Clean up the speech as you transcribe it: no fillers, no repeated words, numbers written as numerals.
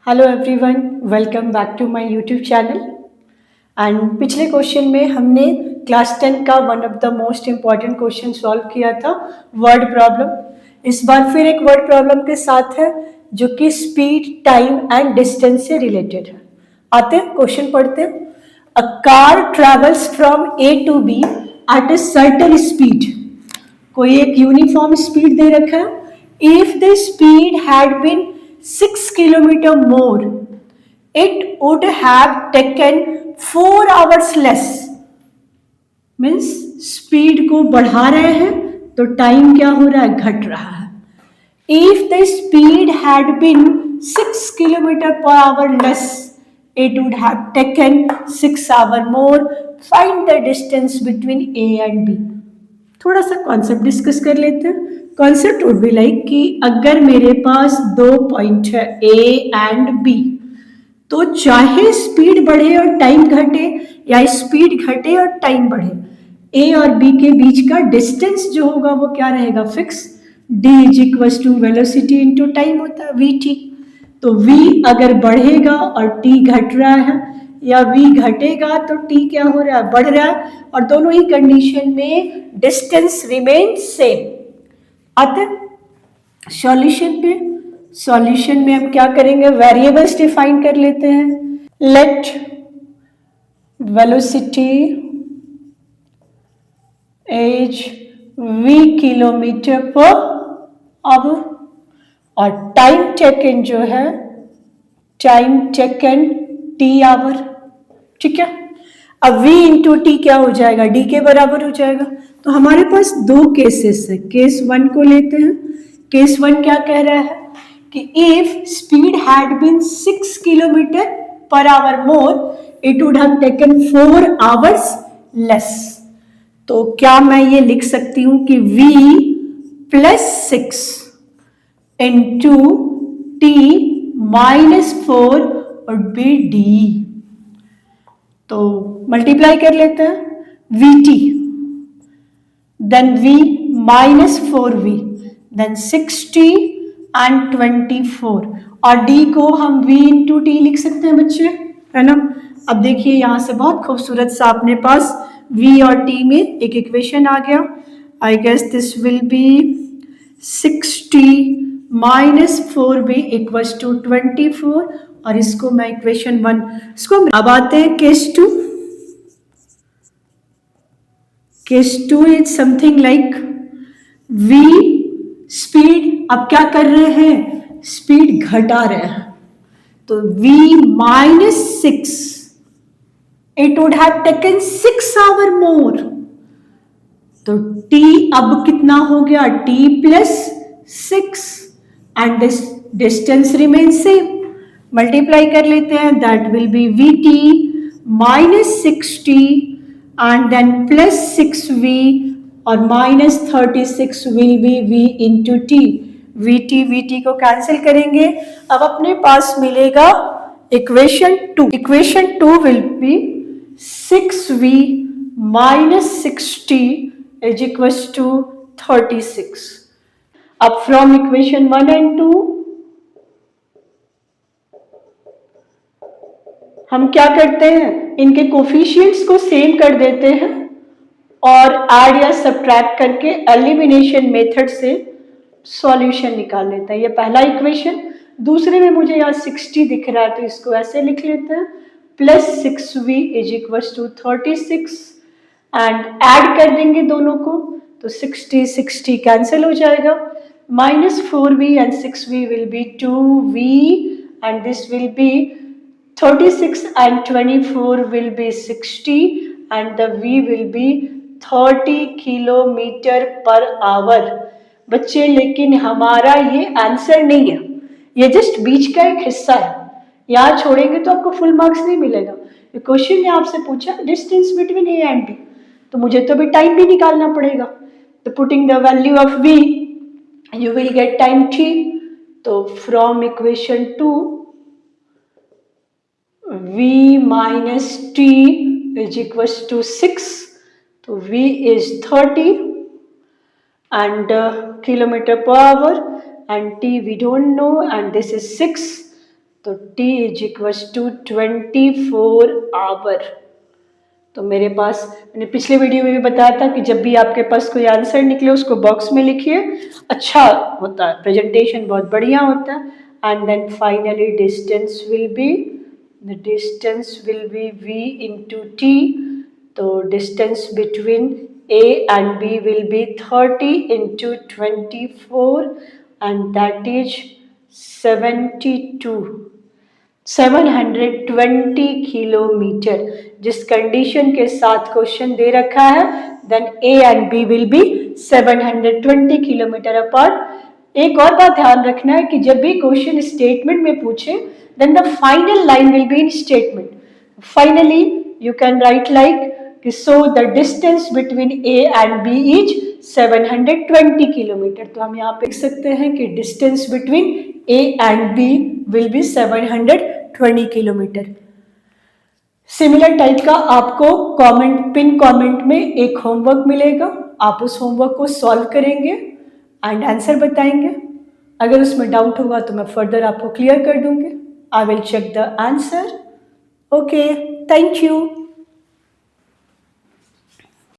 Hello everyone, welcome back to my YouTube channel. And पिछले question में हमने class 10 का one of the most important question solve किया था, वर्ड प्रॉब्लम। इस बार फिर एक वर्ड प्रॉब्लम के साथ है जो कि स्पीड, टाइम एंड डिस्टेंस से रिलेटेड है। आते हैं क्वेश्चन पढ़ते हैं। A car travels from A to B at a certain speed. कोई एक यूनिफॉर्म स्पीड दे रखा है। If the speed had been 6 kilometre more, it would have taken 4 hours less. Means speed को बढ़ा रहे हैं तो टाइम क्या हो रहा है, घट रहा है। If the speed had been 6 kilometre per hour less, it would have taken 6 hours more. Find the distance between A and B. थोड़ा सा कॉन्सेप्ट डिस्कस कर लेते हैं। कॉन्सेप्ट वुड बी लाइक कि अगर मेरे पास दो पॉइंट है A एंड B, तो चाहे स्पीड बढ़े और टाइम घटे या स्पीड घटे और टाइम बढ़े, A और B के बीच का डिस्टेंस जो होगा वो क्या रहेगा, fix. D is equal to velocity into time होता है, VT। तो V अगर बढ़ेगा और T घट रहा है, या V घटेगा तो T क्या हो रहा है, बढ़ रहा है, और दोनों ही कंडीशन में डिस्टेंस रिमेन सेम। आते सॉल्यूशन पे। सॉल्यूशन में हम क्या करेंगे, वेरिएबल्स डिफाइन कर लेते हैं। Let velocity is V kilometre per hour, और टाइम टेकन जो है, टाइम टेकन T आवर। ठीक है। अब V इंटू टी क्या हो जाएगा, D के बराबर हो जाएगा। तो हमारे पास दो केसेस है। केस 1 को लेते हैं। केस 1 क्या कह रहा है कि if speed had been 6 kilometre per hour more, it would have taken 4 hours less. तो क्या मैं ये लिख सकती हूं कि V plus 6 into T minus 4 और बी D। तो मल्टीप्लाई कर लेते हैं। VT then V minus 4V then 60 and 24, और D को हम V इंटू टी लिख सकते हैं बच्चे, है ना। अब देखिए यहां से बहुत खूबसूरत सा अपने पास V और T में एक इक्वेशन आ गया। I guess this will be 60 minus 4B equals to 24, और इसको मैं इक्वेशन 1 इसको। अब आते हैं case 2। Case 2 is something like V speed अब क्या कर रहे हैं, स्पीड घटा रहे हैं। तो V minus 6, it would have taken 6 hour more. तो T अब कितना हो गया, T plus 6 and this distance remain same. Multiply कर लेते हैं। That will be VT minus 60 and then plus 6V और minus 36 will be V into T. VT को कैंसिल करेंगे। अब अपने पास मिलेगा equation 2। Equation 2 will be 6V minus 60 is equals to 36. अब फ्रॉम इक्वेशन 1 एंड 2 हम क्या करते हैं, इनके कोफिशिएंट्स को सेम कर देते हैं और ऐड या सब्ट्रैक्ट करके एलिमिनेशन मेथड से सॉल्यूशन निकाल लेते हैं। ये पहला इक्वेशन। दूसरे में मुझे यहाँ 60 दिख रहा है तो इसको ऐसे लिख लेते हैं, plus 6V is equal to 36 and add कर देंगे दोनों को, तो 60 कैंसिल हो जाएगा। Minus 4V and 6V will be 2V and this will be 36 and 24 will be 60 and the V will be 30 kilometre per our. बच्चे लेकिन हमारा ये आंसर नहीं है, ये जस्ट बीच का एक हिस्सा है। यहाँ छोड़ेंगे तो आपको फुल मार्क्स नहीं मिलेगा। क्वेश्चन ने आपसे पूछा distance between A and B, तो मुझे तो भी टाइम भी निकालना पड़ेगा। तो putting the value of V you will get time T। तो from equation 2 V minus T is equals to 6. तो V is 30 and kilometer per hour and T we don't know and this is 6. तो t is equals to 24 hour. तो मेरे पास, मैंने पिछले video में भी बताया था कि जब भी आपके पास कोई आंसर निकले उसको बॉक्स में लिखिए, अच्छा होता है, प्रेजेंटेशन बहुत बढ़िया होता है। And then finally distance will be v into t। तो distance between a and b will be 30 into 24 and that is 720 kilometre. जिस कंडीशन के साथ क्वेश्चन दे रखा है, then A and B will be 720 kilometre apart. एक और बात ध्यान रखना है कि जब भी क्वेश्चन स्टेटमेंट में पूछे, then the final line will be in statement. Finally you can write like so the distance between A and B is 720 kilometre. तो हम यहाँ पे लिख सकते हैं कि distance between A and B will be 720 kilometre. Similar type का आपको पिन कमेंट में एक होमवर्क मिलेगा, आप उस होमवर्क को सॉल्व करेंगे एंड आंसर बताएंगे। अगर उसमें डाउट होगा तो मैं फर्दर आपको क्लियर कर दूंगी। I will check the answer. Okay, thank you.